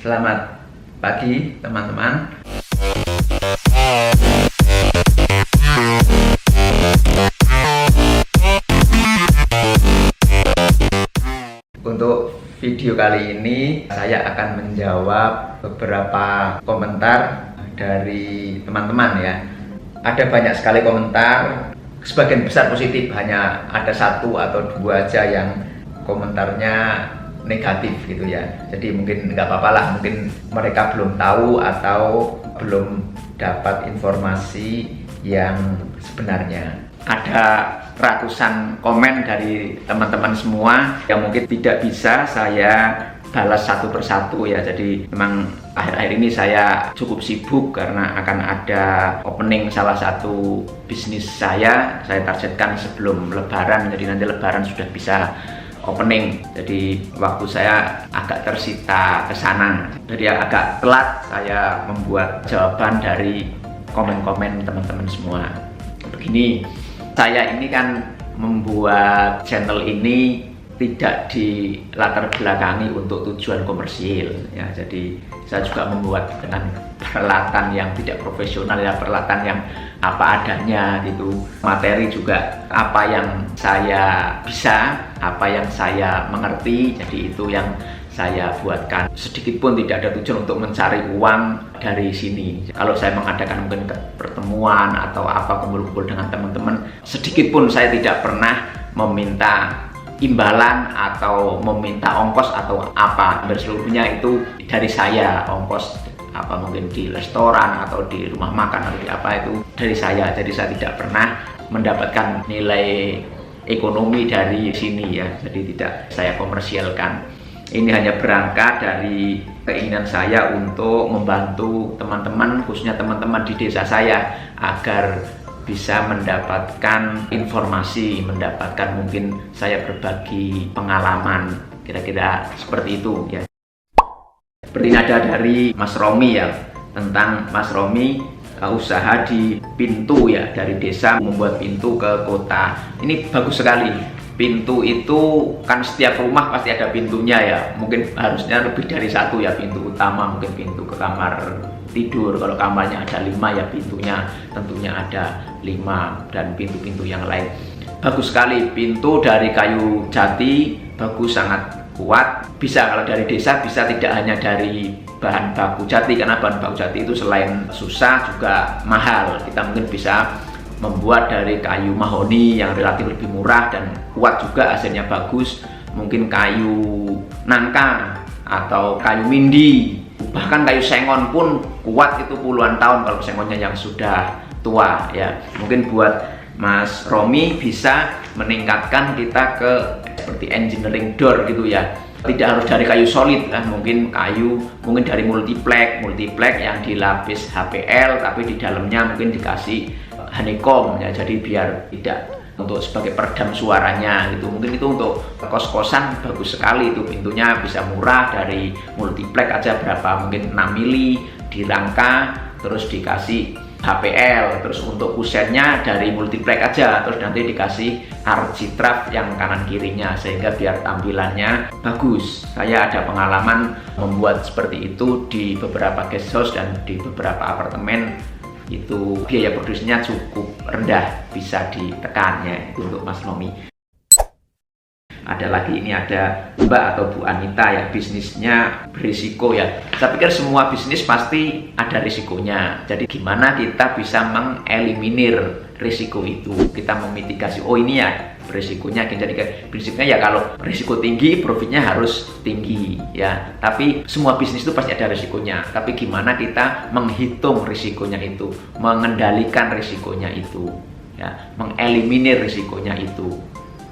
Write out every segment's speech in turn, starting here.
Selamat pagi teman-teman. Untuk video kali ini saya akan menjawab beberapa komentar dari teman-teman ya. Ada banyak sekali komentar, sebagian besar positif, hanya ada satu atau dua aja yang komentarnya negatif gitu ya. Jadi mungkin nggak apa-apa lah, mungkin mereka belum tahu atau belum dapat informasi yang sebenarnya. Ada ratusan komen dari teman-teman semua yang mungkin tidak bisa saya balas satu persatu ya. Jadi memang akhir-akhir ini saya cukup sibuk karena akan ada opening salah satu bisnis saya targetkan sebelum Lebaran. Jadi nanti Lebaran sudah bisa opening, jadi waktu saya agak tersita ke sana. Jadi agak telat saya membuat jawaban dari komen-komen teman-teman semua. Begini, saya ini kan membuat channel ini tidak dilatar belakangi untuk tujuan komersil ya. Jadi saya juga membuat dengan peralatan yang tidak profesional ya, peralatan yang apa adanya gitu. Materi juga apa yang saya bisa, apa yang saya mengerti, jadi itu yang saya buatkan. Sedikit pun tidak ada tujuan untuk mencari uang dari sini. Kalau saya mengadakan mungkin pertemuan atau apa, kumpul-kumpul dengan teman-teman, sedikit pun saya tidak pernah meminta imbalan atau meminta ongkos atau apa. Berseluruhnya itu dari saya, ongkos apa mungkin di restoran atau di rumah makan atau di apa itu dari saya. Jadi saya tidak pernah mendapatkan nilai ekonomi dari sini ya. Jadi tidak saya komersialkan. Ini hanya berangkat dari keinginan saya untuk membantu teman-teman, khususnya teman-teman di desa saya, agar bisa mendapatkan informasi, mendapatkan mungkin saya berbagi pengalaman, kira-kira seperti itu ya. Seperti ada dari Mas Romi ya, tentang Mas Romi usaha di pintu ya, dari desa membuat pintu ke kota. Ini bagus sekali. Pintu itu kan setiap rumah pasti ada pintunya ya, mungkin harusnya lebih dari satu ya, pintu utama, mungkin pintu ke kamar tidur. Kalau kamarnya ada 5 ya, pintunya tentunya ada 5, dan pintu-pintu yang lain. Bagus sekali, pintu dari kayu jati, bagus, sangat kuat. Bisa kalau dari desa, bisa tidak hanya dari bahan baku jati, karena bahan baku jati itu selain susah juga mahal. Kita mungkin bisa membuat dari kayu mahoni yang relatif lebih murah dan kuat juga, hasilnya bagus. Mungkin kayu nangka atau kayu mindi, bahkan kayu sengon pun kuat, itu puluhan tahun kalau sengonnya yang sudah tua ya. Mungkin buat Mas Romi bisa meningkatkan kita ke seperti engineering door gitu ya. Tidak harus dari kayu solid kan, mungkin dari multiplex yang dilapis HPL tapi di dalamnya mungkin dikasih honeycomb ya, jadi biar tidak, untuk sebagai peredam suaranya gitu. Mungkin itu untuk kos-kosan bagus sekali, itu pintunya bisa murah, dari multiplex aja berapa, mungkin 6 mili dirangka terus dikasih HPL, terus untuk kusennya dari multiplex aja, terus nanti dikasih architrave yang kanan kirinya, sehingga biar tampilannya bagus. Saya ada pengalaman membuat seperti itu di beberapa guest house dan di beberapa apartemen. Itu biaya produksinya cukup rendah, bisa ditekan ya, itu untuk Mas Romi. Ada lagi, ini ada Mbak atau Bu Anita ya, bisnisnya berisiko ya. Saya pikir semua bisnis pasti ada risikonya. Jadi gimana kita bisa mengeliminir risiko itu, kita memitigasi, oh ini ya risikonya. Jadi prinsipnya ya, kalau risiko tinggi, profitnya harus tinggi ya. Tapi semua bisnis itu pasti ada risikonya. Tapi gimana kita menghitung risikonya itu, mengendalikan risikonya itu ya, mengeliminir risikonya itu.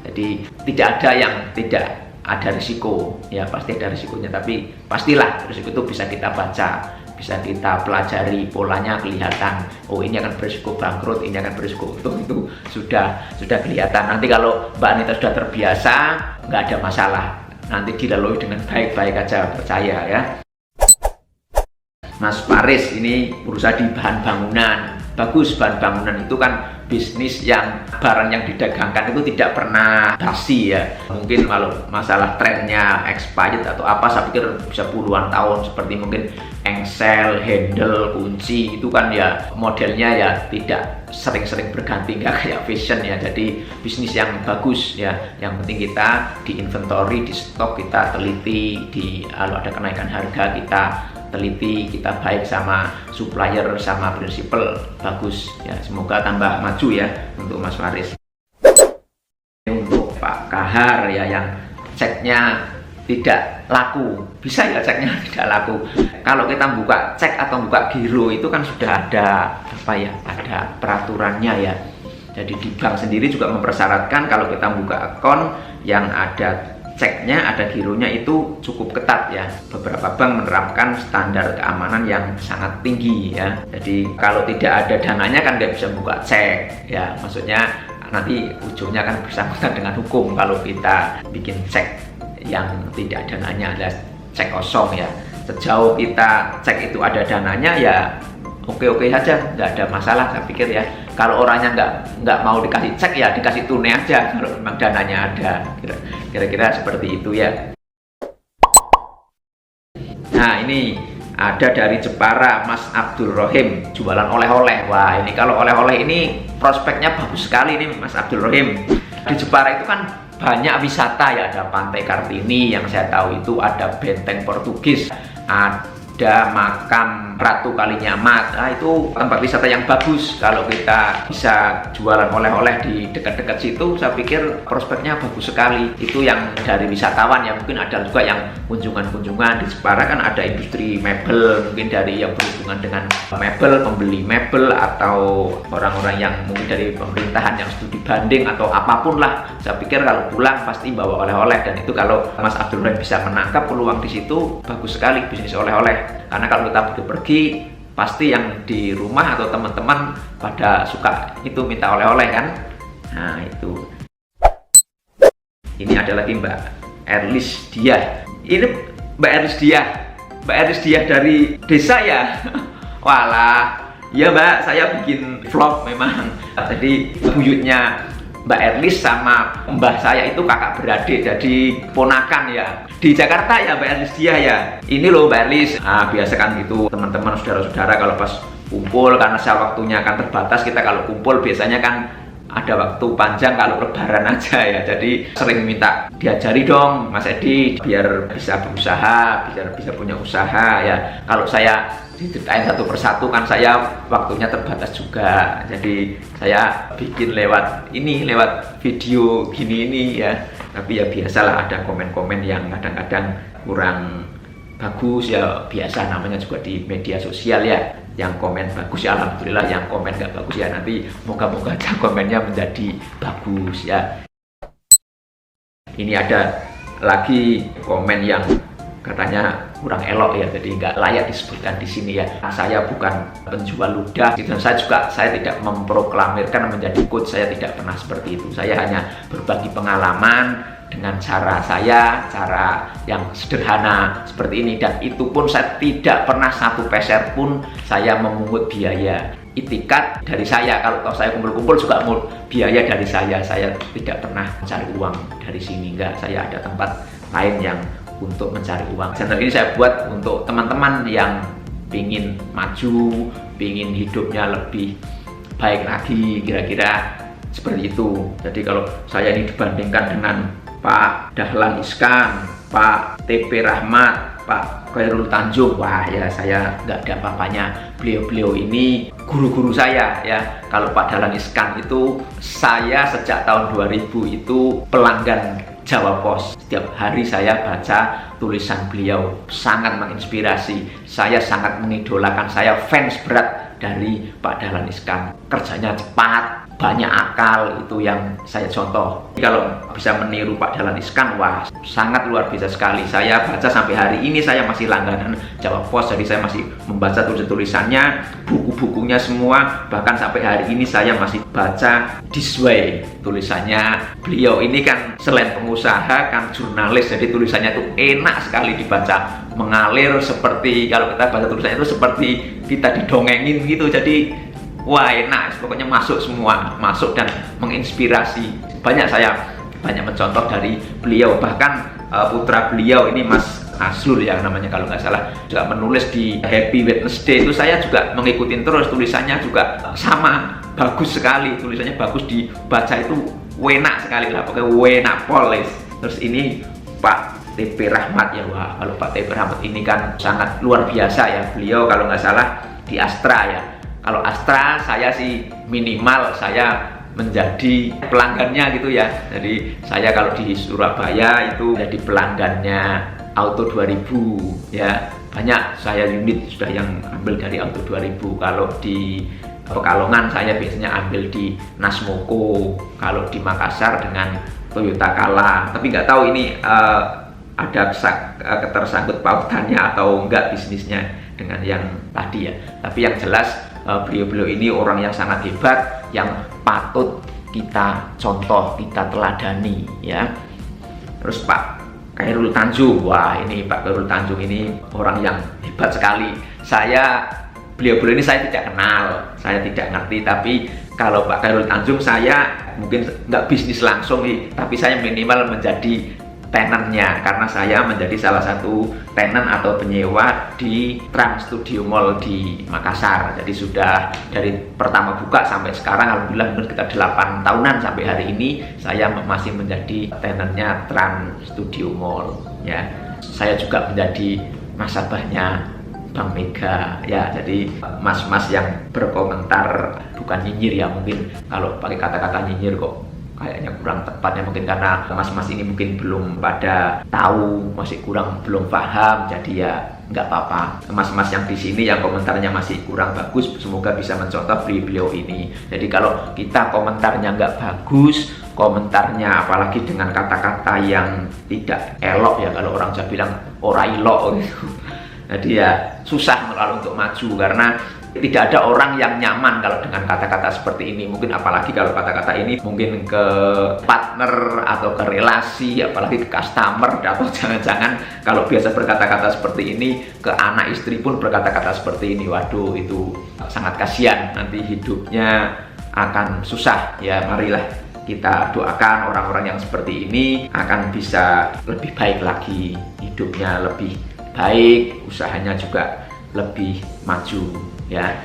Jadi tidak ada yang tidak ada risiko ya, pasti ada risikonya. Tapi pastilah risiko itu bisa kita baca, bisa kita pelajari, polanya kelihatan. Oh ini akan berisiko bangkrut, ini akan berisiko untung, itu sudah kelihatan. Nanti kalau Mbak Anita sudah terbiasa, nggak ada masalah, nanti dilalui dengan baik-baik aja, percaya ya. Mas Paris ini berusaha di bahan bangunan, bagus. Bahan bangunan itu kan bisnis yang barang yang didagangkan itu tidak pernah basi ya. Mungkin kalau masalah trennya expired atau apa, saya pikir bisa puluhan tahun, seperti mungkin engsel, handle, kunci itu kan ya modelnya ya tidak sering-sering berganti, nggak kayak fashion ya. Jadi bisnis yang bagus ya, yang penting kita di inventory, di stok kita teliti, kalau ada kenaikan harga kita teliti, kita baik sama supplier sama prinsipal, bagus ya. Semoga tambah maju ya untuk Mas Faris. Untuk Pak Kahar ya, yang ceknya tidak laku, bisa ya ceknya tidak laku. Kalau kita buka cek atau buka giro itu kan sudah ada apa ya, ada peraturannya ya. Jadi di bank sendiri juga mempersyaratkan kalau kita buka akun yang ada ceknya, ada gironya itu cukup ketat ya. Beberapa bank menerapkan standar keamanan yang sangat tinggi ya. Jadi kalau tidak ada dananya kan nggak bisa buka cek ya. Maksudnya nanti ujungnya kan bersangkutan dengan hukum kalau kita bikin cek yang tidak ada dananya, adalah cek kosong ya. Sejauh kita cek itu ada dananya ya oke-oke saja, nggak ada masalah saya pikir ya. Kalau orangnya nggak mau dikasih cek ya dikasih tunai aja kalau memang dananya ada, kira-kira seperti itu ya. Nah ini ada dari Jepara, Mas Abdul Rohim, jualan oleh-oleh. Wah ini kalau oleh-oleh ini prospeknya bagus sekali nih Mas Abdul Rohim. Di Jepara itu kan banyak wisata ya, ada Pantai Kartini yang saya tahu itu, ada Benteng Portugis, ada makam Ratu Kalinyamat. Nah itu tempat wisata yang bagus. Kalau kita bisa jualan oleh-oleh di dekat-dekat situ, saya pikir prospeknya bagus sekali. Itu yang dari wisatawan ya. Mungkin ada juga yang kunjungan-kunjungan. Di Jepara kan ada industri mebel, mungkin dari yang berhubungan dengan mebel, pembeli mebel, atau orang-orang yang mungkin dari pemerintahan yang studi banding atau apapun lah. Saya pikir kalau pulang pasti bawa oleh-oleh, dan itu kalau Mas Abdul Rahim bisa menangkap peluang di situ, bagus sekali bisnis oleh-oleh. Karena kalau kita pergi pasti yang di rumah atau teman-teman pada suka itu minta oleh-oleh kan. Nah itu. Ini ada lagi Mbak Erlis Diah. Ini Mbak Erlis Diah, Mbak Erlis Diah dari desa ya. Walah, ya Mbak, saya bikin vlog memang. Jadi buyutnya Mbak Erlis sama mbah saya itu kakak beradik, jadi ponakan ya. Di Jakarta ya Mbak Erlis Diah ya. Ini loh Mbak Erlis. Nah, biasa kan gitu teman-teman, saudara-saudara kalau pas kumpul, karena saya waktunya kan terbatas, kita kalau kumpul biasanya kan ada waktu panjang kalau lebaran aja ya. Jadi sering minta diajari dong Mas Edi biar bisa berusaha, biar bisa punya usaha ya. Kalau saya diceritain satu persatu kan saya waktunya terbatas juga. Jadi saya bikin lewat video gini ini ya. Tapi ya biasalah ada komen-komen yang kadang-kadang kurang bagus ya, biasa namanya juga di media sosial ya. Yang komen bagus ya alhamdulillah, yang komen nggak bagus ya nanti moga-moga aja komennya menjadi bagus ya. Ini ada lagi komen yang katanya kurang elok ya, jadi nggak layak disebutkan di sini ya. Saya bukan penjual ludah, dan saya tidak memproklamirkan menjadi coach, saya tidak pernah seperti itu. Saya hanya berbagi pengalaman dengan cara saya, cara yang sederhana seperti ini, dan itu pun saya tidak pernah satu peser pun saya memungut biaya. Itikat dari saya, kalau saya kumpul-kumpul juga mau biaya dari saya tidak pernah mencari uang dari sini, enggak. Saya ada tempat lain yang untuk mencari uang. Channel ini saya buat untuk teman-teman yang ingin maju, ingin hidupnya lebih baik lagi, kira-kira seperti itu. Jadi kalau saya ini dibandingkan dengan Pak Dahlan Iskan, Pak TP Rahmat, Pak Khairul Tanjung, wah ya saya nggak ada apa-apanya. Beliau-beliau ini guru-guru saya ya. Kalau Pak Dahlan Iskan itu saya sejak tahun 2000 itu pelanggan Jawa Pos. Setiap hari saya baca tulisan beliau, sangat menginspirasi. Saya sangat mengidolakan, saya fans berat dari Pak Dahlan Iskan. Kerjanya cepat, banyak akal, itu yang saya contoh. Kalau bisa meniru Pak Dahlan Iskan, wah sangat luar biasa sekali. Saya baca sampai hari ini, saya masih langganan Jawa Pos, jadi saya masih membaca tulisan-tulisannya, buku-bukunya semua. Bahkan sampai hari ini saya masih baca This Way, tulisannya. Beliau ini kan selain pengusaha kan jurnalis, jadi tulisannya itu enak sekali dibaca, mengalir seperti kalau kita baca tulisannya itu seperti kita didongengin gitu. Jadi wah enak, pokoknya masuk semua, masuk dan menginspirasi. Saya banyak mencontoh dari beliau, bahkan putra beliau ini Mas Azrul yang namanya kalau nggak salah juga menulis di Happy Wednesday itu, saya juga mengikutin terus, tulisannya juga sama, bagus sekali, tulisannya bagus, dibaca itu enak sekali lah, pokoknya enak polis. Terus ini Pak TP Rahmat ya, wah kalau Pak TP Rahmat ini kan sangat luar biasa ya, beliau kalau nggak salah di Astra ya. Kalau Astra saya sih minimal saya menjadi pelanggannya gitu ya. Jadi saya kalau di Surabaya itu jadi pelanggannya Auto 2000 ya. Banyak saya unit sudah yang ambil dari Auto 2000. Kalau di Pekalongan saya biasanya ambil di Nasmoko. Kalau di Makassar dengan Toyota Kala. Tapi nggak tahu ini ada ketersangkut pautannya atau enggak bisnisnya dengan yang tadi ya. Tapi yang jelas beliau-beliau ini orang yang sangat hebat, yang patut kita contoh, kita teladani ya. Terus Pak Khairul Tanjung, wah ini Pak Khairul Tanjung ini orang yang hebat sekali. Beliau-beliau ini saya tidak kenal, saya tidak ngerti, tapi kalau Pak Khairul Tanjung saya mungkin nggak bisnis langsung tapi saya minimal menjadi tenannya, karena saya menjadi salah satu tenan atau penyewa di Trans Studio Mall di Makassar. Jadi sudah dari pertama buka sampai sekarang alhamdulillah kita 8 tahunan sampai hari ini saya masih menjadi tenannya Trans Studio Mall ya. Saya juga menjadi nasabahnya Bank Mega ya. Jadi mas-mas yang berkomentar bukan nyinyir ya, mungkin kalau pakai kata-kata nyinyir kok kayaknya kurang tepatnya, mungkin karena mas-mas ini mungkin belum pada tahu, masih belum paham, jadi ya nggak apa-apa. Mas-mas yang di sini yang komentarnya masih kurang bagus, semoga bisa mencontoh beliau ini. Jadi kalau kita komentarnya nggak bagus, komentarnya apalagi dengan kata-kata yang tidak elok ya, kalau orang Jawa bilang ora ilok gitu. Jadi ya susah kalau untuk maju, karena tidak ada orang yang nyaman kalau dengan kata-kata seperti ini. Mungkin apalagi kalau kata-kata ini mungkin ke partner atau ke relasi, apalagi ke customer, atau jangan-jangan kalau biasa berkata-kata seperti ini ke anak istri pun berkata-kata seperti ini. Waduh, itu sangat kasihan, nanti hidupnya akan susah ya. Marilah kita doakan orang-orang yang seperti ini akan bisa lebih baik lagi, hidupnya lebih baik, usahanya juga lebih maju ya.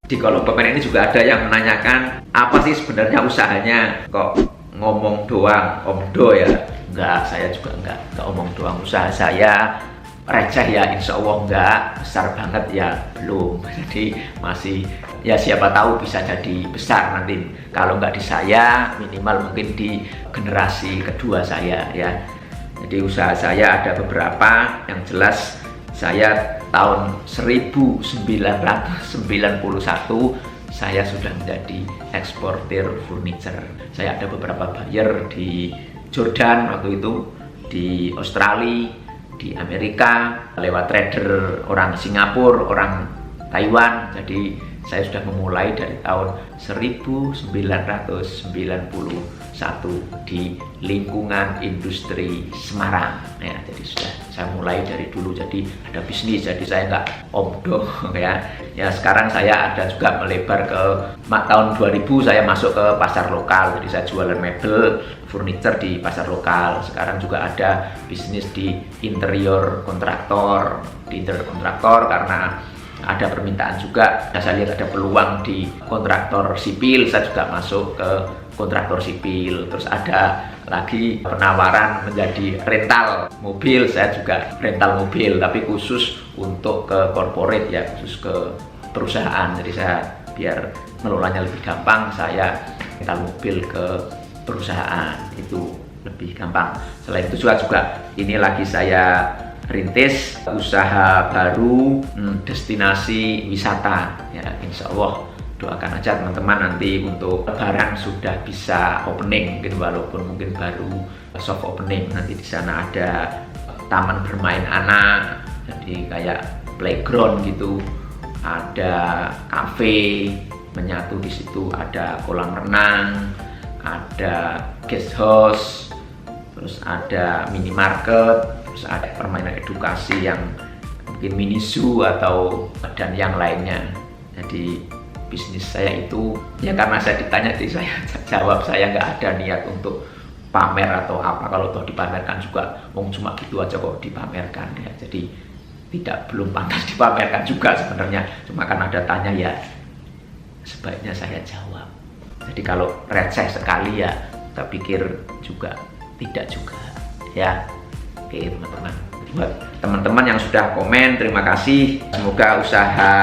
Di kolom komen ini juga ada yang menanyakan apa sih sebenarnya usahanya, kok ngomong doang omdo ya. Enggak, saya juga enggak omong doang. Usaha saya receh ya, insya Allah enggak besar banget ya, belum. Jadi masih ya, siapa tahu bisa jadi besar nanti. Kalau enggak di saya, minimal mungkin di generasi kedua saya ya. Jadi usaha saya ada beberapa, yang jelas saya tahun 1991 saya sudah menjadi eksportir furniture. Saya ada beberapa buyer di Jordan waktu itu, di Australia, di Amerika, lewat trader orang Singapura, orang Taiwan. Jadi saya sudah memulai dari tahun 1991 di lingkungan industri Semarang ya. Jadi sudah saya mulai dari dulu, jadi ada bisnis, jadi saya nggak omdo ya. Ya sekarang saya ada juga melebar ke tahun 2000 saya masuk ke pasar lokal, jadi saya jualan mebel furniture di pasar lokal. Sekarang juga ada bisnis di interior kontraktor, karena ada permintaan juga. Saya lihat ada peluang di kontraktor sipil, saya juga masuk ke kontraktor sipil. Terus ada lagi penawaran menjadi rental mobil, saya juga rental mobil, tapi khusus untuk ke corporate ya, khusus ke perusahaan. Jadi saya biar ngelolanya lebih gampang, saya rental mobil ke perusahaan, itu lebih gampang. Selain itu juga ini lagi saya rintis usaha baru, destinasi wisata ya. Insya Allah doakan aja teman-teman, nanti untuk Lebaran sudah bisa opening, mungkin walaupun mungkin baru soft opening. Nanti di sana ada taman bermain anak, jadi kayak playground gitu, ada cafe menyatu di situ, ada kolam renang, ada guest house, terus ada minimarket, terus ada permainan edukasi yang mungkin mini zoo atau dan yang lainnya. Jadi bisnis saya itu ya karena saya ditanya, jadi saya jawab saya nggak ada niat untuk pamer atau apa. Kalau toh dipamerkan juga cuma gitu aja kok dipamerkan ya. Jadi belum pantas dipamerkan juga sebenarnya, cuma karena ada tanya ya sebaiknya saya jawab. Jadi kalau receh sekali ya saya pikir juga tidak juga ya. Oke teman-teman, buat teman-teman yang sudah komen terima kasih. Semoga usaha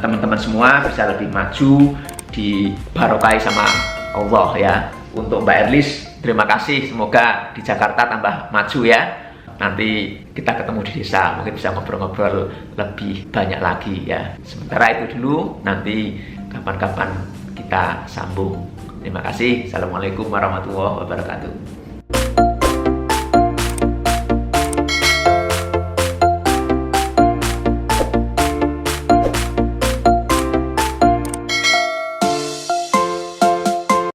teman-teman semua bisa lebih maju, dibarokai sama Allah ya. Untuk Mbak Erlis terima kasih, semoga di Jakarta tambah maju ya. Nanti kita ketemu di desa, mungkin bisa ngobrol-ngobrol lebih banyak lagi ya. Sementara itu dulu, nanti kapan-kapan kita sambung. Terima kasih. Assalamualaikum warahmatullahi wabarakatuh.